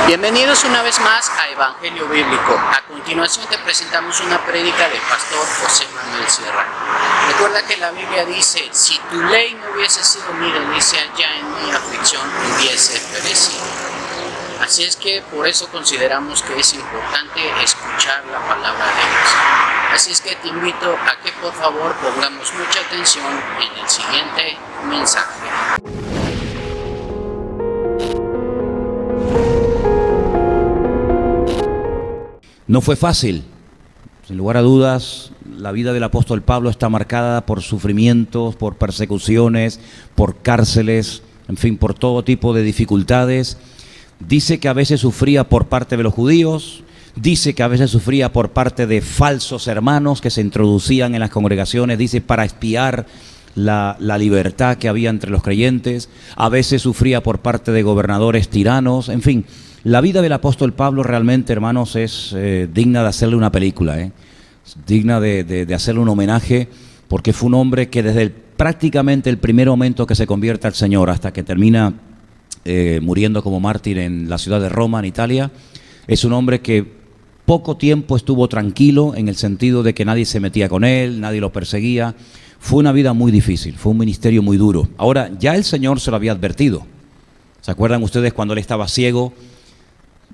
Bienvenidos una vez más a Evangelio Bíblico. A continuación te presentamos una prédica del pastor José Manuel Sierra. Recuerda que la Biblia dice, si tu ley no hubiese sido mi delicia, ya en mi aflicción hubiese perecido. Así es que por eso consideramos que es importante escuchar la palabra de Dios. Así es que te invito a que por favor pongamos mucha atención en el siguiente mensaje. No fue fácil. Sin lugar a dudas, la vida del apóstol Pablo está marcada por sufrimientos, por persecuciones, por cárceles, en fin, por todo tipo de dificultades. Dice que a veces sufría por parte de los judíos, dice que a veces sufría por parte de falsos hermanos que se introducían en las congregaciones, dice para espiar la libertad que había entre los creyentes, a veces sufría por parte de gobernadores tiranos, en fin. La vida del apóstol Pablo realmente, hermanos, es digna de hacerle una película, digna de hacerle un homenaje, porque fue un hombre que desde prácticamente el primer momento que se convierte al Señor hasta que termina muriendo como mártir en la ciudad de Roma, en Italia, es un hombre que poco tiempo estuvo tranquilo en el sentido de que nadie se metía con él, nadie lo perseguía. Fue una vida muy difícil, fue un ministerio muy duro. Ahora, ya el Señor se lo había advertido. ¿Se acuerdan ustedes cuando él estaba ciego,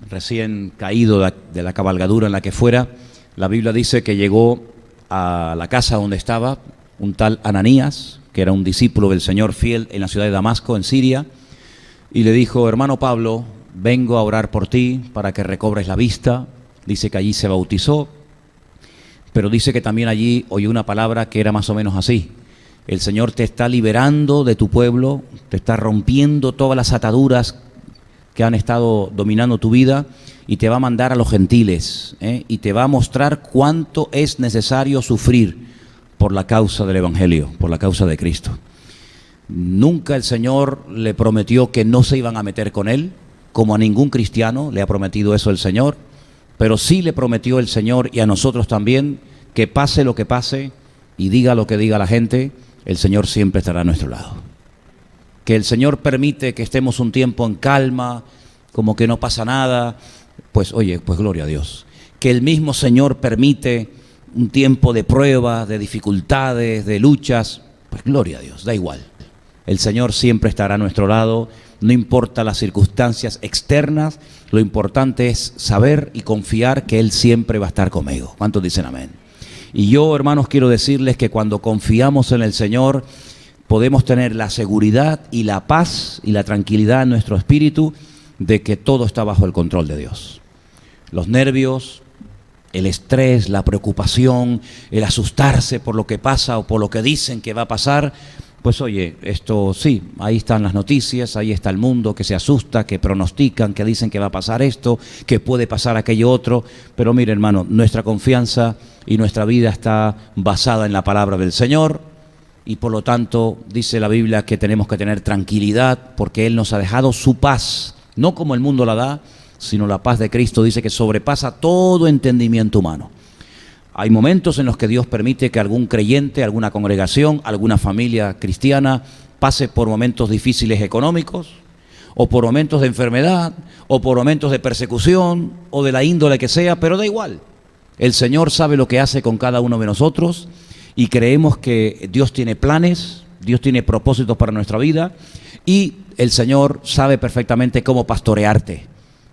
recién caído de la cabalgadura en la que fuera? La Biblia dice que llegó a la casa donde estaba un tal Ananías, que era un discípulo del Señor fiel en la ciudad de Damasco, en Siria, y le dijo: hermano Pablo, vengo a orar por ti para que recobres la vista. Dice que allí se bautizó, pero dice que también allí oyó una palabra que era más o menos así: el Señor te está liberando de tu pueblo, te está rompiendo todas las ataduras que han estado dominando tu vida y te va a mandar a los gentiles, y te va a mostrar cuánto es necesario sufrir por la causa del Evangelio, por la causa de Cristo. Nunca el Señor le prometió que no se iban a meter con él, como a ningún cristiano le ha prometido eso el Señor, pero sí le prometió el Señor, y a nosotros también, que pase lo que pase y diga lo que diga la gente, el Señor siempre estará a nuestro lado. Que el Señor permite que estemos un tiempo en calma, como que no pasa nada, pues oye, pues gloria a Dios. Que el mismo Señor permite un tiempo de pruebas, de dificultades, de luchas, pues gloria a Dios, da igual. El Señor siempre estará a nuestro lado, no importa las circunstancias externas, lo importante es saber y confiar que Él siempre va a estar conmigo. ¿Cuántos dicen amén? Y yo, hermanos, quiero decirles que cuando confiamos en el Señor, podemos tener la seguridad y la paz y la tranquilidad en nuestro espíritu de que todo está bajo el control de Dios. Los nervios, el estrés, la preocupación, el asustarse por lo que pasa o por lo que dicen que va a pasar, pues oye, esto sí, ahí están las noticias, ahí está el mundo que se asusta, que pronostican, que dicen que va a pasar esto, que puede pasar aquello otro, pero mire, hermano, nuestra confianza y nuestra vida está basada en la palabra del Señor. Y por lo tanto, dice la Biblia que tenemos que tener tranquilidad porque Él nos ha dejado su paz, no como el mundo la da, sino la paz de Cristo, dice que sobrepasa todo entendimiento humano. Hay momentos en los que Dios permite que algún creyente, alguna congregación, alguna familia cristiana pase por momentos difíciles económicos, o por momentos de enfermedad, o por momentos de persecución, o de la índole que sea, pero da igual. El Señor sabe lo que hace con cada uno de nosotros, y creemos que Dios tiene planes, Dios tiene propósitos para nuestra vida, y el Señor sabe perfectamente cómo pastorearte,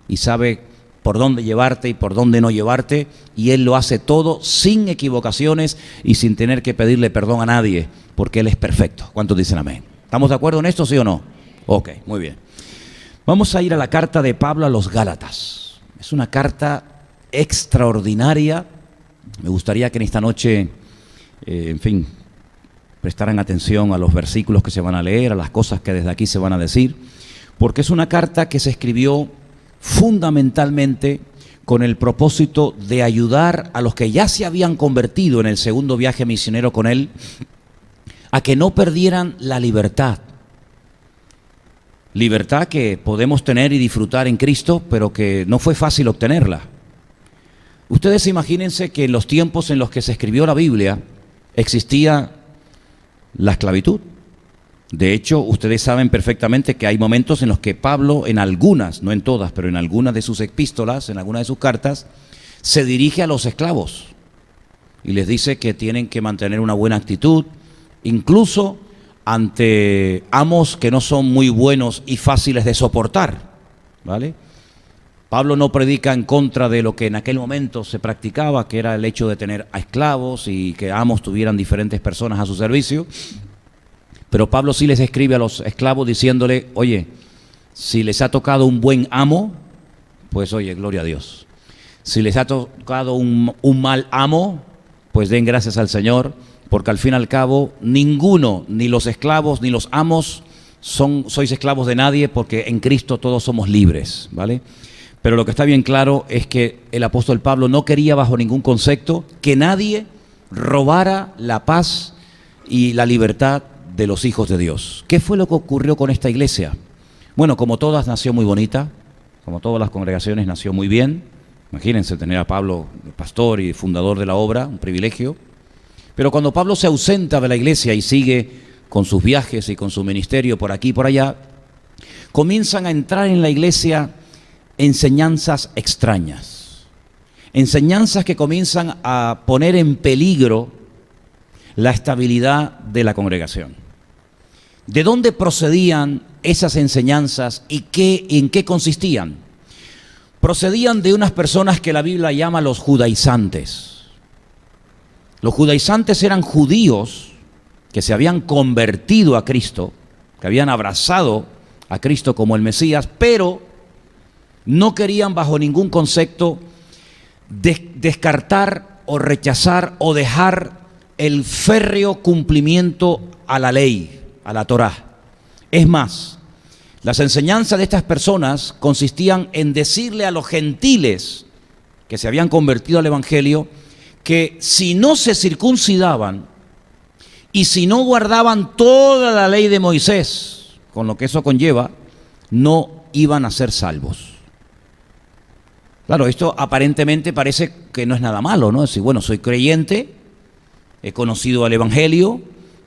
y sabe por dónde llevarte y por dónde no llevarte, y Él lo hace todo sin equivocaciones y sin tener que pedirle perdón a nadie, porque Él es perfecto. ¿Cuántos dicen amén? ¿Estamos de acuerdo en esto, sí o no? Ok, muy bien. Vamos a ir a la carta de Pablo a los Gálatas. Es una carta extraordinaria. Me gustaría que en esta noche, en fin, prestaran atención a los versículos que se van a leer, a las cosas que desde aquí se van a decir, porque es una carta que se escribió fundamentalmente con el propósito de ayudar a los que ya se habían convertido en el segundo viaje misionero con él, a que no perdieran la libertad. Libertad que podemos tener y disfrutar en Cristo, pero que no fue fácil obtenerla. Ustedes imagínense que en los tiempos en los que se escribió la Biblia existía la esclavitud. De hecho, ustedes saben perfectamente que hay momentos en los que Pablo, en algunas, no en todas, pero en algunas de sus epístolas, en algunas de sus cartas, se dirige a los esclavos y les dice que tienen que mantener una buena actitud, incluso ante amos que no son muy buenos y fáciles de soportar, ¿vale? Pablo no predica en contra de lo que en aquel momento se practicaba, que era el hecho de tener a esclavos y que amos tuvieran diferentes personas a su servicio, pero Pablo sí les escribe a los esclavos diciéndole, oye, si les ha tocado un buen amo, pues oye, gloria a Dios. Si les ha tocado un mal amo, pues den gracias al Señor, porque al fin y al cabo ninguno, ni los esclavos ni los amos, sois esclavos de nadie, porque en Cristo todos somos libres, ¿vale? Pero lo que está bien claro es que el apóstol Pablo no quería bajo ningún concepto que nadie robara la paz y la libertad de los hijos de Dios. ¿Qué fue lo que ocurrió con esta iglesia? Bueno, como todas, nació muy bonita, como todas las congregaciones, nació muy bien. Imagínense tener a Pablo, pastor y fundador de la obra, un privilegio. Pero cuando Pablo se ausenta de la iglesia y sigue con sus viajes y con su ministerio por aquí y por allá, comienzan a entrar en la iglesia enseñanzas extrañas, enseñanzas que comienzan a poner en peligro la estabilidad de la congregación. ¿De dónde procedían esas enseñanzas y en qué consistían? Procedían de unas personas que la Biblia llama los judaizantes. Los judaizantes eran judíos que se habían convertido a Cristo, que habían abrazado a Cristo como el Mesías, pero no querían bajo ningún concepto descartar o rechazar o dejar el férreo cumplimiento a la ley, a la Torá. Es más, las enseñanzas de estas personas consistían en decirle a los gentiles que se habían convertido al Evangelio que si no se circuncidaban y si no guardaban toda la ley de Moisés, con lo que eso conlleva, no iban a ser salvos. Claro, esto aparentemente parece que no es nada malo, ¿no? Es decir, bueno, soy creyente, he conocido al Evangelio,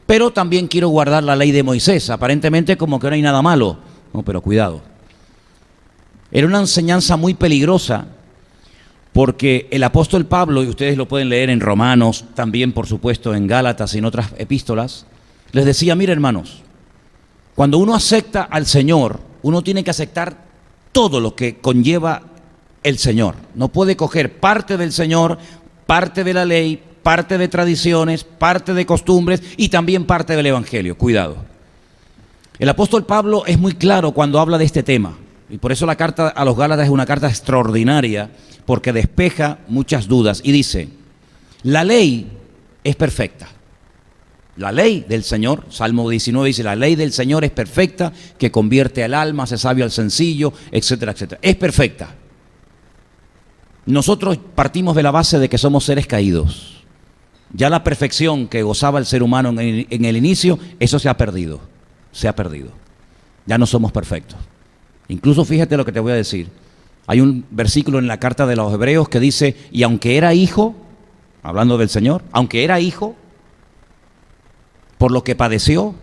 pero también quiero guardar la ley de Moisés. Aparentemente como que no hay nada malo. No, pero cuidado. Era una enseñanza muy peligrosa porque el apóstol Pablo, y ustedes lo pueden leer en Romanos, también por supuesto en Gálatas y en otras epístolas, les decía, mira hermanos, cuando uno acepta al Señor, uno tiene que aceptar todo lo que conlleva el Señor. No puede coger parte del Señor, parte de la ley, parte de tradiciones, parte de costumbres y también parte del Evangelio. Cuidado. El apóstol Pablo es muy claro cuando habla de este tema y por eso la carta a los Gálatas es una carta extraordinaria porque despeja muchas dudas y dice, la ley es perfecta. La ley del Señor, Salmo 19 dice, la ley del Señor es perfecta, que convierte al alma, hace sabio al sencillo, etcétera, etcétera. Es perfecta. Nosotros partimos de la base de que somos seres caídos. Ya la perfección que gozaba el ser humano en el inicio, eso se ha perdido. Se ha perdido. Ya no somos perfectos. Incluso fíjate lo que te voy a decir. Hay un versículo en la carta de los Hebreos que dice, y aunque era hijo, hablando del Señor, aunque era hijo, por lo que padeció,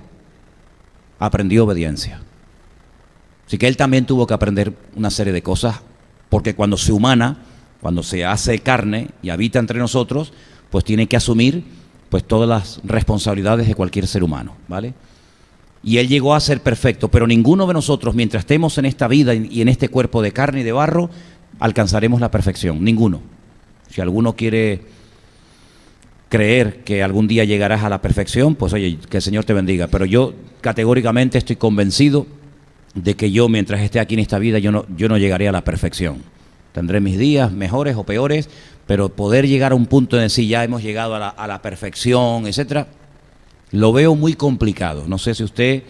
aprendió obediencia. Así que él también tuvo que aprender una serie de cosas, porque cuando se humana, cuando se hace carne y habita entre nosotros, pues tiene que asumir pues todas las responsabilidades de cualquier ser humano, ¿vale? Y él llegó a ser perfecto, pero ninguno de nosotros, mientras estemos en esta vida y en este cuerpo de carne y de barro, alcanzaremos la perfección, ninguno. Si alguno quiere creer que algún día llegarás a la perfección, pues oye, que el Señor te bendiga, pero yo categóricamente estoy convencido de que yo, mientras esté aquí en esta vida, yo no llegaré a la perfección. Tendré mis días mejores o peores, pero poder llegar a un punto de decir ya hemos llegado a la perfección, etcétera, lo veo muy complicado. No sé si usted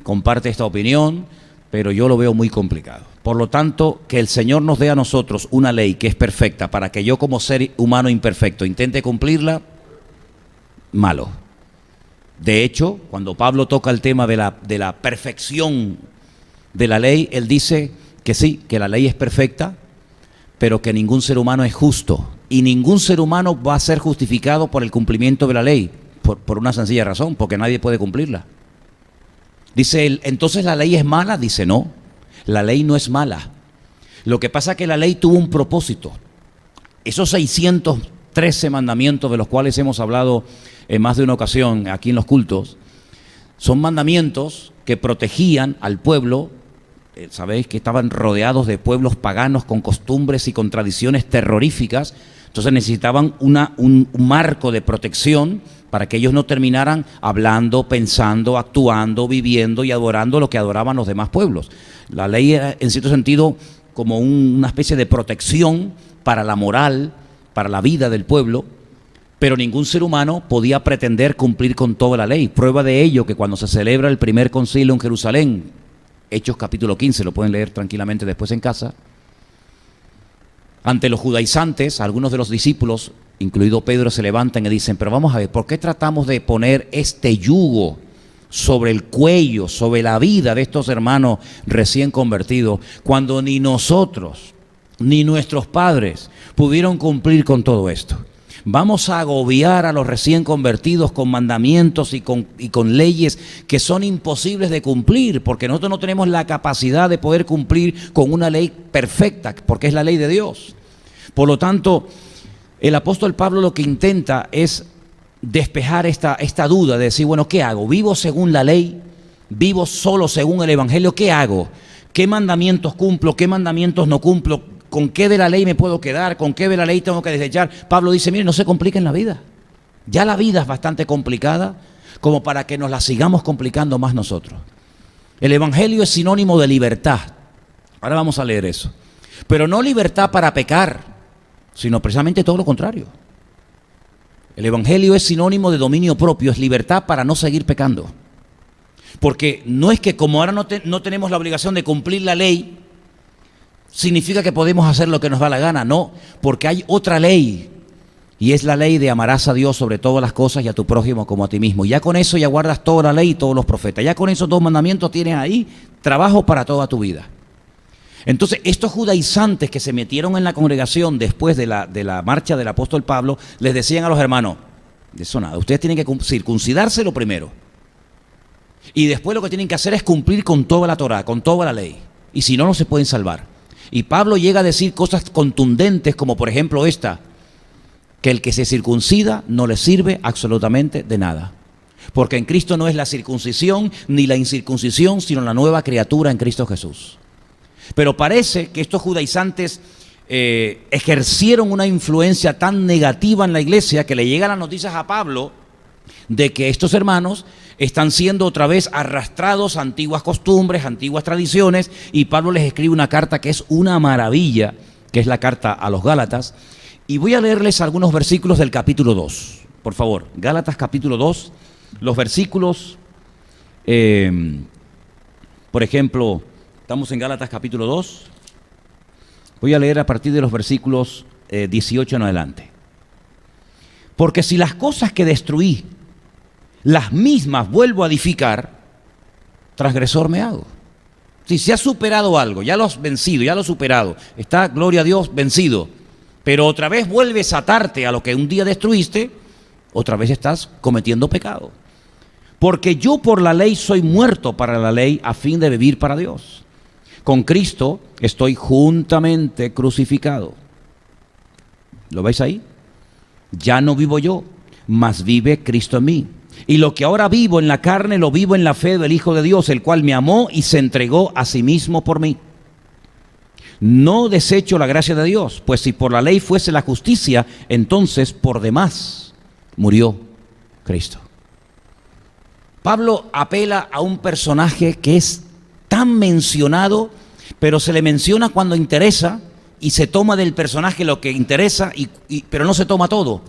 comparte esta opinión, pero yo lo veo muy complicado. Por lo tanto, que el Señor nos dé a nosotros una ley que es perfecta para que yo como ser humano imperfecto intente cumplirla, malo. De hecho, cuando Pablo toca el tema de la perfección de la ley, él dice que sí, que la ley es perfecta, pero que ningún ser humano es justo y ningún ser humano va a ser justificado por el cumplimiento de la ley, por una sencilla razón, porque nadie puede cumplirla. Dice él, ¿entonces la ley es mala? Dice, no, la ley no es mala. Lo que pasa es que la ley tuvo un propósito. Esos 613 mandamientos de los cuales hemos hablado en más de una ocasión aquí en los cultos, son mandamientos que protegían al pueblo. Sabéis que estaban rodeados de pueblos paganos con costumbres y con tradiciones terroríficas. Entonces necesitaban un marco de protección para que ellos no terminaran hablando, pensando, actuando, viviendo y adorando lo que adoraban los demás pueblos. La ley era, en cierto sentido, como una especie de protección para la moral, para la vida del pueblo, pero ningún ser humano podía pretender cumplir con toda la ley. Prueba de ello que cuando se celebra el primer concilio en Jerusalén, Hechos capítulo 15, lo pueden leer tranquilamente después en casa, ante los judaizantes, algunos de los discípulos, incluido Pedro, se levantan y dicen, pero vamos a ver, ¿por qué tratamos de poner este yugo sobre el cuello, sobre la vida de estos hermanos recién convertidos, cuando ni nosotros, ni nuestros padres pudieron cumplir con todo esto? Vamos a agobiar a los recién convertidos con mandamientos y con leyes que son imposibles de cumplir, porque nosotros no tenemos la capacidad de poder cumplir con una ley perfecta, porque es la ley de Dios. Por lo tanto, el apóstol Pablo lo que intenta es despejar esta duda de decir, bueno, ¿qué hago? ¿Vivo según la ley? ¿Vivo solo según el Evangelio? ¿Qué hago? ¿Qué mandamientos cumplo? ¿Qué mandamientos no cumplo? ¿Con qué de la ley me puedo quedar? ¿Con qué de la ley tengo que desechar? Pablo dice, mire, no se compliquen la vida. Ya la vida es bastante complicada como para que nos la sigamos complicando más nosotros. El Evangelio es sinónimo de libertad. Ahora vamos a leer eso. Pero no libertad para pecar, sino precisamente todo lo contrario. El Evangelio es sinónimo de dominio propio, es libertad para no seguir pecando. Porque no es que como ahora no tenemos la obligación de cumplir la ley, significa que podemos hacer lo que nos da la gana. No, porque hay otra ley, y es la ley de amarás a Dios sobre todas las cosas y a tu prójimo como a ti mismo. Y ya con eso ya guardas toda la ley y todos los profetas. Ya con esos dos mandamientos tienes ahí trabajo para toda tu vida. Entonces, estos judaizantes que se metieron en la congregación después de la marcha del apóstol Pablo, les decían a los hermanos, de eso nada, ustedes tienen que circuncidarse lo primero. Y después lo que tienen que hacer es cumplir con toda la Torá, con toda la ley. Y si no, no se pueden salvar. Y Pablo llega a decir cosas contundentes como por ejemplo esta, que el que se circuncida no le sirve absolutamente de nada. Porque en Cristo no es la circuncisión ni la incircuncisión, sino la nueva criatura en Cristo Jesús. Pero parece que estos judaizantes ejercieron una influencia tan negativa en la iglesia que le llegan las noticias a Pablo de que estos hermanos están siendo otra vez arrastrados a antiguas costumbres, antiguas tradiciones, y Pablo les escribe una carta que es una maravilla, que es la carta a los Gálatas, y voy a leerles algunos versículos del capítulo 2, por favor. Gálatas capítulo 2, los versículos, por ejemplo, estamos en Gálatas capítulo 2, voy a leer a partir de los versículos 18 en adelante. Porque si las cosas que destruí, las mismas vuelvo a edificar, transgresor me hago. Si se ha superado algo, ya lo has vencido, ya lo has superado, está, gloria a Dios, vencido, pero otra vez vuelves a atarte a lo que un día destruiste, otra vez estás cometiendo pecado. Porque yo por la ley soy muerto para la ley a fin de vivir para Dios. Con Cristo estoy juntamente crucificado. ¿Lo veis ahí? Ya no vivo yo, mas vive Cristo en mí. Y lo que ahora vivo en la carne, lo vivo en la fe del Hijo de Dios, el cual me amó y se entregó a sí mismo por mí. No desecho la gracia de Dios, pues si por la ley fuese la justicia, entonces por demás murió Cristo. Pablo apela a un personaje que es tan mencionado, pero se le menciona cuando interesa y se toma del personaje lo que interesa, pero no se toma todo.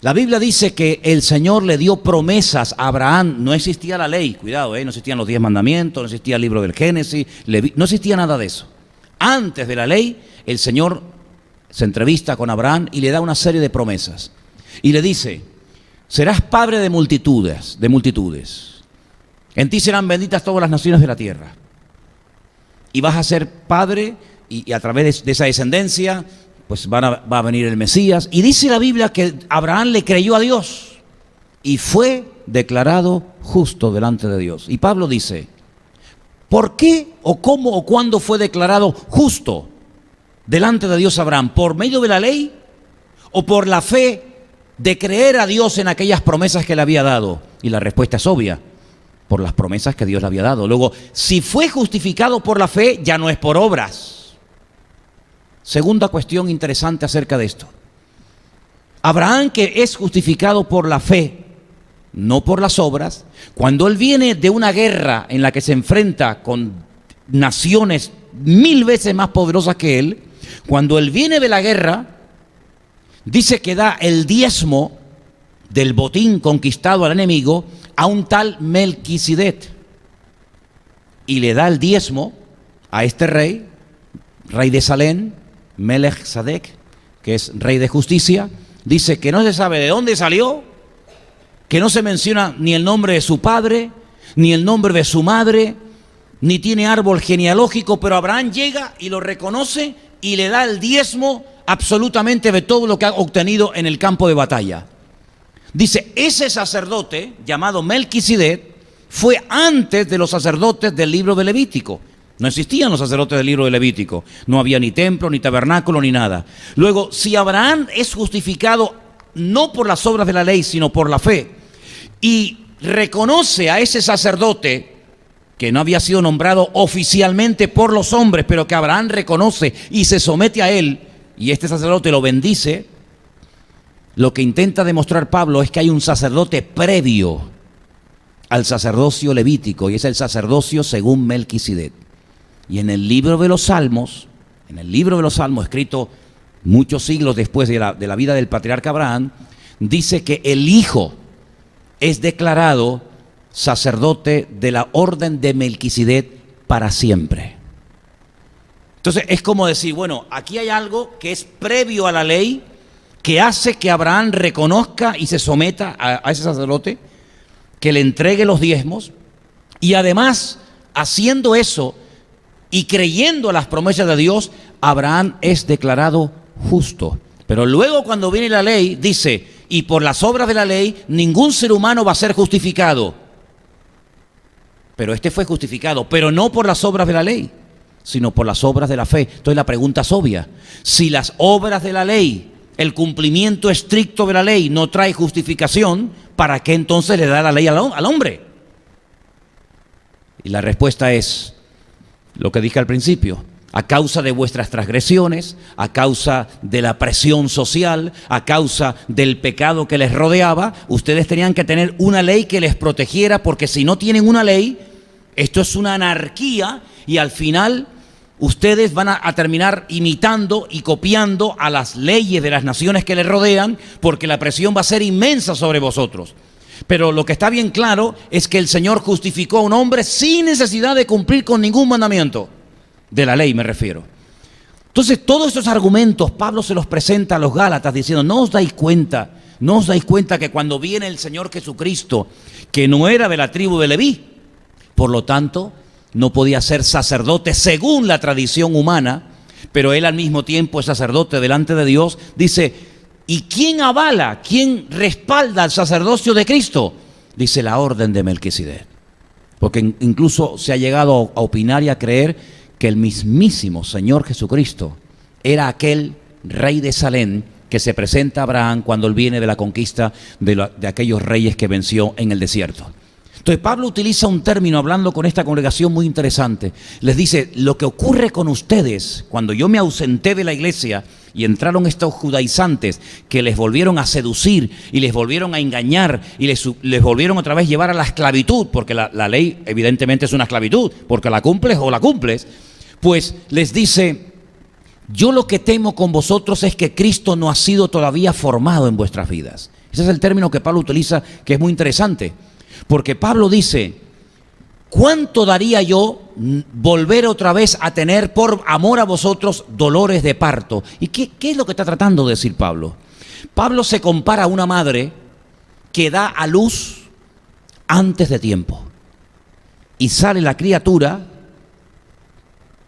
La Biblia dice que el Señor le dio promesas a Abraham. No existía la ley, cuidado, no existían los 10 mandamientos, no existía el libro del Génesis, no existía nada de eso. Antes de la ley, el Señor se entrevista con Abraham y le da una serie de promesas. Y le dice, serás padre de multitudes. En ti serán benditas todas las naciones de la tierra. Y vas a ser padre y a través de esa descendencia pues va a venir el Mesías. Y dice la Biblia que Abraham le creyó a Dios y fue declarado justo delante de Dios. Y Pablo dice, ¿por qué o cómo o cuándo fue declarado justo delante de Dios Abraham? ¿Por medio de la ley o por la fe de creer a Dios en aquellas promesas que le había dado? Y la respuesta es obvia, por las promesas que Dios le había dado. Luego, si fue justificado por la fe, ya no es por obras. Segunda cuestión interesante acerca de esto. Abraham, que es justificado por la fe, no por las obras, cuando él viene de una guerra en la que se enfrenta con naciones 1000 veces más poderosas que él, cuando él viene de la guerra, dice que da el diezmo del botín conquistado al enemigo a un tal Melquisedec, y le da el diezmo a este rey de Salem, Melech Sadek, que es rey de justicia. Dice que no se sabe de dónde salió, que no se menciona ni el nombre de su padre, ni el nombre de su madre, ni tiene árbol genealógico, pero Abraham llega y lo reconoce y le da el diezmo absolutamente de todo lo que ha obtenido en el campo de batalla. Dice, ese sacerdote llamado Melquisedec fue antes de los sacerdotes del libro de Levítico. No existían los sacerdotes del libro de Levítico. No había ni templo, ni tabernáculo, ni nada. Luego, si Abraham es justificado no por las obras de la ley, sino por la fe, y reconoce a ese sacerdote que no había sido nombrado oficialmente por los hombres, pero que Abraham reconoce y se somete a él, y este sacerdote lo bendice, lo que intenta demostrar Pablo es que hay un sacerdote previo al sacerdocio levítico, y es el sacerdocio según Melquisedec. Y en el libro de los Salmos, escrito muchos siglos después de la vida del patriarca Abraham, dice que el Hijo es declarado sacerdote de la orden de Melquisedec para siempre. Entonces es como decir, bueno, aquí hay algo que es previo a la ley, que hace que Abraham reconozca y se someta a ese sacerdote, que le entregue los diezmos, y además, haciendo eso y creyendo a las promesas de Dios, Abraham es declarado justo. Pero luego, cuando viene la ley, dice, y por las obras de la ley, ningún ser humano va a ser justificado. Pero este fue justificado, pero no por las obras de la ley, sino por las obras de la fe. Entonces la pregunta es obvia. Si las obras de la ley, el cumplimiento estricto de la ley no trae justificación, ¿para qué entonces le da la ley al hombre? Y la respuesta es lo que dije al principio: a causa de vuestras transgresiones, a causa de la presión social, a causa del pecado que les rodeaba, ustedes tenían que tener una ley que les protegiera, porque si no tienen una ley, esto es una anarquía, y al final ustedes van a terminar imitando y copiando a las leyes de las naciones que les rodean, porque la presión va a ser inmensa sobre vosotros. Pero lo que está bien claro es que el Señor justificó a un hombre sin necesidad de cumplir con ningún mandamiento, de la ley me refiero. Entonces todos estos argumentos Pablo se los presenta a los Gálatas diciendo, ¿no os dais cuenta que cuando viene el Señor Jesucristo, que no era de la tribu de Leví, por lo tanto no podía ser sacerdote según la tradición humana, pero él al mismo tiempo es sacerdote delante de Dios? Dice, ¿y quién avala, quién respalda el sacerdocio de Cristo? Dice, la orden de Melquisedec. Porque incluso se ha llegado a opinar y a creer que el mismísimo Señor Jesucristo era aquel rey de Salem que se presenta a Abraham cuando él viene de la conquista de aquellos reyes que venció en el desierto. Entonces Pablo utiliza un término hablando con esta congregación muy interesante. Les dice, lo que ocurre con ustedes cuando yo me ausenté de la iglesia y entraron estos judaizantes que les volvieron a seducir y les volvieron a engañar y les volvieron otra vez llevar a la esclavitud, porque la ley evidentemente es una esclavitud, porque la cumples o la cumples, pues les dice, yo lo que temo con vosotros es que Cristo no ha sido todavía formado en vuestras vidas. Ese es el término que Pablo utiliza, que es muy interesante. Porque Pablo dice, ¿cuánto daría yo volver otra vez a tener por amor a vosotros dolores de parto? ¿Y qué es lo que está tratando de decir Pablo? Pablo se compara a una madre que da a luz antes de tiempo. Y sale la criatura,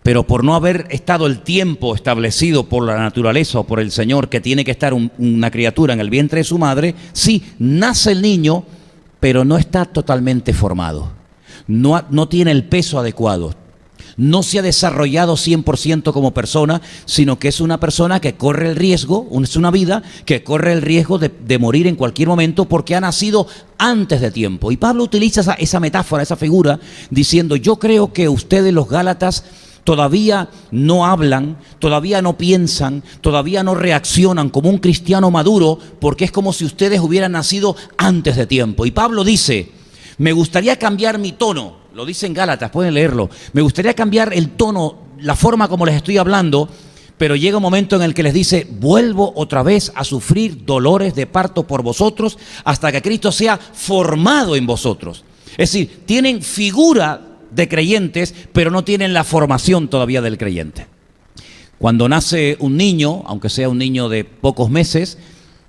pero por no haber estado el tiempo establecido por la naturaleza o por el Señor, que tiene que estar una criatura en el vientre de su madre, sí, nace el niño, pero no está totalmente formado. No tiene el peso adecuado. No se ha desarrollado 100% como persona, sino que es una persona que corre el riesgo, es una vida que corre el riesgo de morir en cualquier momento porque ha nacido antes de tiempo. Y Pablo utiliza esa metáfora, esa figura, diciendo: yo creo que ustedes, los Gálatas, todavía no hablan, todavía no piensan, todavía no reaccionan como un cristiano maduro, porque es como si ustedes hubieran nacido antes de tiempo. Y Pablo dice: me gustaría cambiar mi tono. Lo dice en Gálatas, pueden leerlo. Me gustaría cambiar el tono, la forma como les estoy hablando, pero llega un momento en el que les dice: vuelvo otra vez a sufrir dolores de parto por vosotros hasta que Cristo sea formado en vosotros. Es decir, tienen figura de creyentes, pero no tienen la formación todavía del creyente. Cuando nace un niño, aunque sea un niño de pocos meses,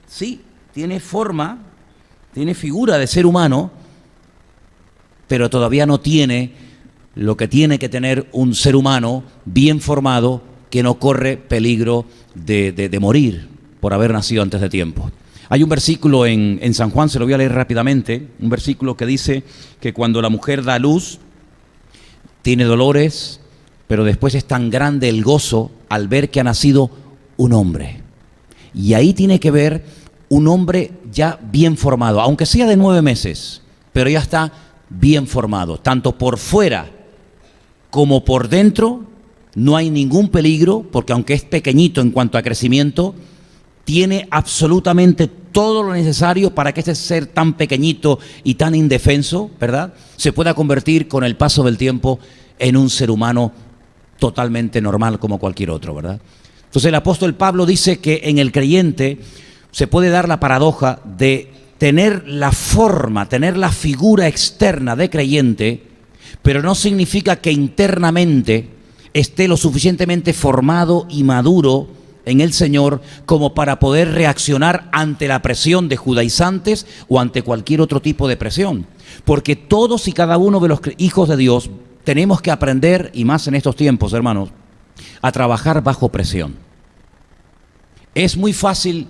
sí, tiene forma, tiene figura de ser humano, pero todavía no tiene lo que tiene que tener un ser humano bien formado, que no corre peligro de morir por haber nacido antes de tiempo. Hay un versículo en San Juan, se lo voy a leer rápidamente, un versículo que dice que cuando la mujer da a luz, tiene dolores, pero después es tan grande el gozo al ver que ha nacido un hombre. Y ahí tiene que ver un hombre ya bien formado, aunque sea de 9 meses, pero ya está bien formado, tanto por fuera como por dentro. No hay ningún peligro, porque aunque es pequeñito en cuanto a crecimiento, tiene absolutamente todo lo necesario para que este ser tan pequeñito y tan indefenso, ¿verdad?, se pueda convertir con el paso del tiempo en un ser humano totalmente normal como cualquier otro, ¿verdad? Entonces el apóstol Pablo dice que en el creyente se puede dar la paradoja de tener la forma, tener la figura externa de creyente, pero no significa que internamente esté lo suficientemente formado y maduro en el Señor como para poder reaccionar ante la presión de judaizantes o ante cualquier otro tipo de presión. Porque todos y cada uno de los hijos de Dios tenemos que aprender, y más en estos tiempos, hermanos, a trabajar bajo presión. Es muy fácil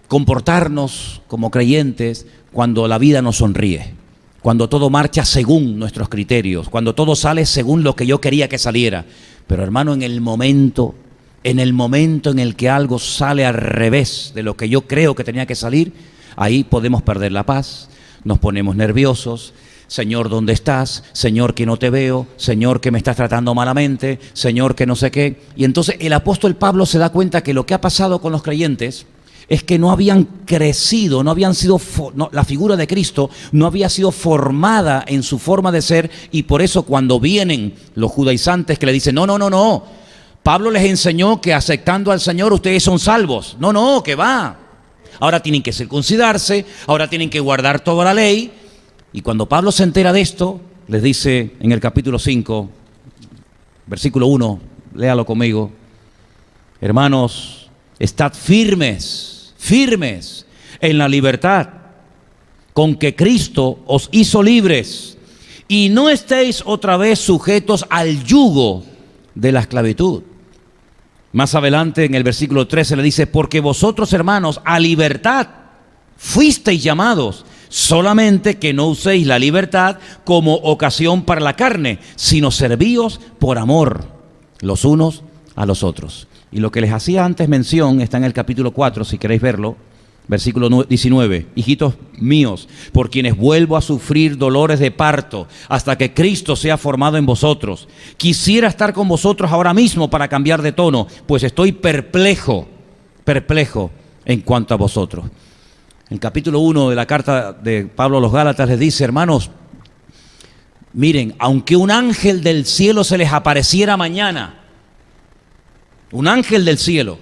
comportarnos como creyentes cuando la vida nos sonríe, cuando todo marcha según nuestros criterios, cuando todo sale según lo que yo quería que saliera. Pero hermano, en el momento en el que algo sale al revés de lo que yo creo que tenía que salir, ahí podemos perder la paz, nos ponemos nerviosos. Señor, ¿dónde estás? Señor, que no te veo. Señor, que me estás tratando malamente. Señor, que no sé qué. Y entonces el apóstol Pablo se da cuenta que lo que ha pasado con los creyentes es que no habían crecido, la figura de Cristo no había sido formada en su forma de ser, y por eso cuando vienen los judaizantes que le dicen: no, Pablo les enseñó que aceptando al Señor ustedes son salvos. No, que va. Ahora tienen que circuncidarse, ahora tienen que guardar toda la ley. Y cuando Pablo se entera de esto, les dice en el capítulo 5, versículo 1, léalo conmigo: hermanos, estad firmes en la libertad con que Cristo os hizo libres, y no estéis otra vez sujetos al yugo de la esclavitud. Más adelante en el versículo 13 le dice: porque vosotros, hermanos, a libertad fuisteis llamados, solamente que no uséis la libertad como ocasión para la carne, sino servíos por amor los unos a los otros. Y lo que les hacía antes mención está en el capítulo 4, si queréis verlo, versículo 19. Hijitos míos, por quienes vuelvo a sufrir dolores de parto hasta que Cristo sea formado en vosotros. Quisiera estar con vosotros ahora mismo para cambiar de tono, pues estoy perplejo en cuanto a vosotros. El capítulo 1 de la carta de Pablo a los Gálatas les dice: hermanos, miren, aunque un ángel del cielo se les apareciera mañana, un ángel del cielo,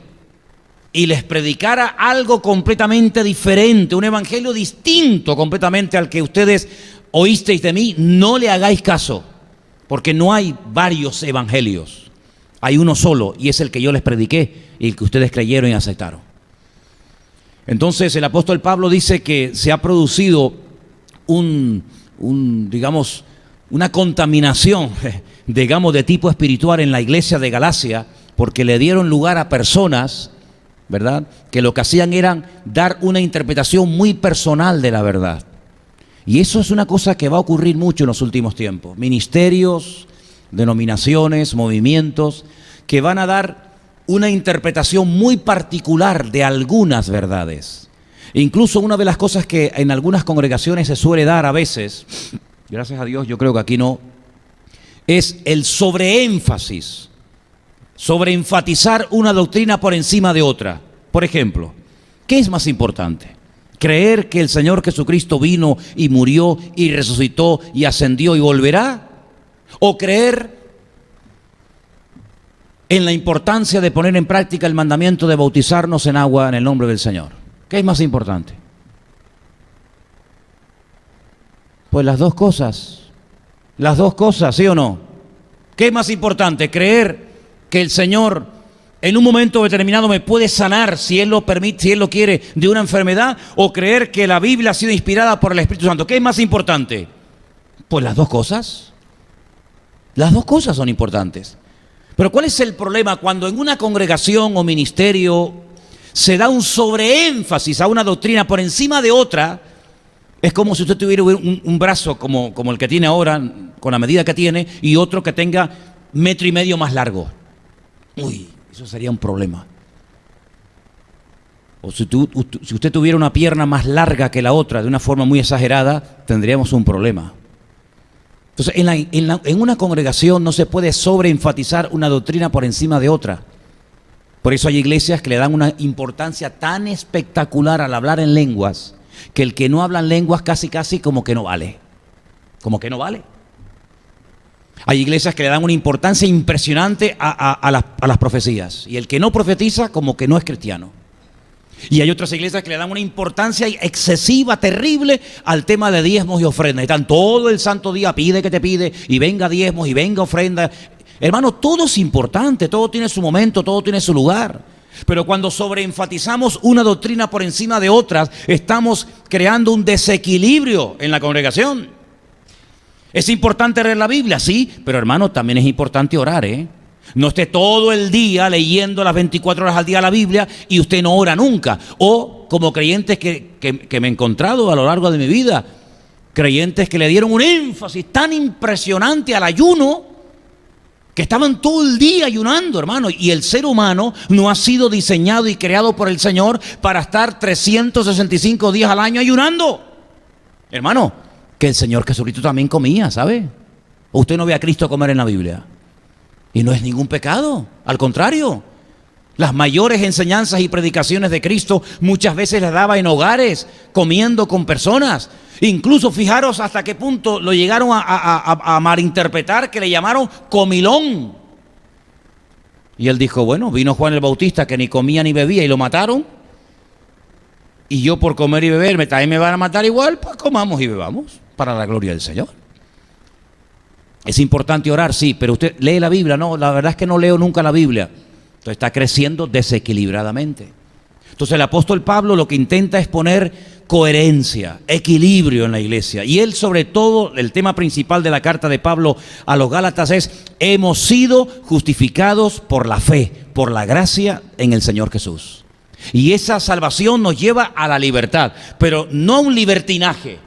y les predicara algo completamente diferente, un evangelio distinto completamente al que ustedes oísteis de mí, no le hagáis caso, porque no hay varios evangelios, hay uno solo, y es el que yo les prediqué y el que ustedes creyeron y aceptaron. Entonces el apóstol Pablo dice que se ha producido una contaminación, digamos, de tipo espiritual en la iglesia de Galacia, porque le dieron lugar a personas, ¿verdad?, que lo que hacían era dar una interpretación muy personal de la verdad. Y eso es una cosa que va a ocurrir mucho en los últimos tiempos. Ministerios, denominaciones, movimientos, que van a dar una interpretación muy particular de algunas verdades. Incluso una de las cosas que en algunas congregaciones se suele dar a veces, gracias a Dios yo creo que aquí no, es el sobreénfasis, sobreenfatizar una doctrina por encima de otra. Por ejemplo, ¿qué es más importante? ¿Creer que el Señor Jesucristo vino y murió y resucitó y ascendió y volverá? ¿O creer en la importancia de poner en práctica el mandamiento de bautizarnos en agua en el nombre del Señor? ¿Qué es más importante? Pues las dos cosas, ¿sí o no? ¿Qué es más importante? ¿Creer que el Señor en un momento determinado me puede sanar, si Él lo permite, si Él lo quiere, de una enfermedad? ¿O creer que la Biblia ha sido inspirada por el Espíritu Santo? ¿Qué es más importante? Pues las dos cosas. Las dos cosas son importantes. Pero ¿cuál es el problema cuando en una congregación o ministerio se da un sobreénfasis a una doctrina por encima de otra? Es como si usted tuviera un brazo como el que tiene ahora, con la medida que tiene, y otro que tenga 1,5 metros más largo. Uy, eso sería un problema. O si usted tuviera una pierna más larga que la otra, de una forma muy exagerada, tendríamos un problema. Entonces, en una congregación no se puede sobreenfatizar una doctrina por encima de otra. Por eso hay iglesias que le dan una importancia tan espectacular al hablar en lenguas, que el que no habla en lenguas casi como que no vale. Como que no vale. Hay iglesias que le dan una importancia impresionante a las profecías. Y el que no profetiza como que no es cristiano. Y hay otras iglesias que le dan una importancia excesiva, terrible, al tema de diezmos y ofrendas. Están todo el santo día, pide que te pide, y venga diezmos, y venga ofrenda. Hermano, todo es importante, todo tiene su momento, todo tiene su lugar. Pero cuando sobreenfatizamos una doctrina por encima de otras, estamos creando un desequilibrio en la congregación. ¿Es importante leer la Biblia? Sí, pero hermano, también es importante orar, No esté todo el día leyendo las 24 horas al día la Biblia y usted no ora nunca. O como creyentes que me he encontrado a lo largo de mi vida, creyentes que le dieron un énfasis tan impresionante al ayuno, que estaban todo el día ayunando, hermano. Y el ser humano no ha sido diseñado y creado por el Señor para estar 365 días al año ayunando. Hermano, que el Señor Jesucristo también comía, ¿sabe? Usted no ve a Cristo comer en la Biblia. Y no es ningún pecado, al contrario. Las mayores enseñanzas y predicaciones de Cristo muchas veces las daba en hogares, comiendo con personas. Incluso fijaros hasta qué punto lo llegaron a malinterpretar, que le llamaron comilón. Y él dijo, bueno, vino Juan el Bautista que ni comía ni bebía y lo mataron. Y yo por comer y beber también me van a matar igual, pues comamos y bebamos para la gloria del Señor. Es importante orar, sí, pero usted lee la Biblia. No, la verdad es que no leo nunca la Biblia. Entonces está creciendo desequilibradamente. Entonces el apóstol Pablo lo que intenta es poner coherencia, equilibrio en la iglesia. Y él, sobre todo, el tema principal de la carta de Pablo a los Gálatas es: hemos sido justificados por la fe, por la gracia en el Señor Jesús. Y esa salvación nos lleva a la libertad, pero no a un libertinaje,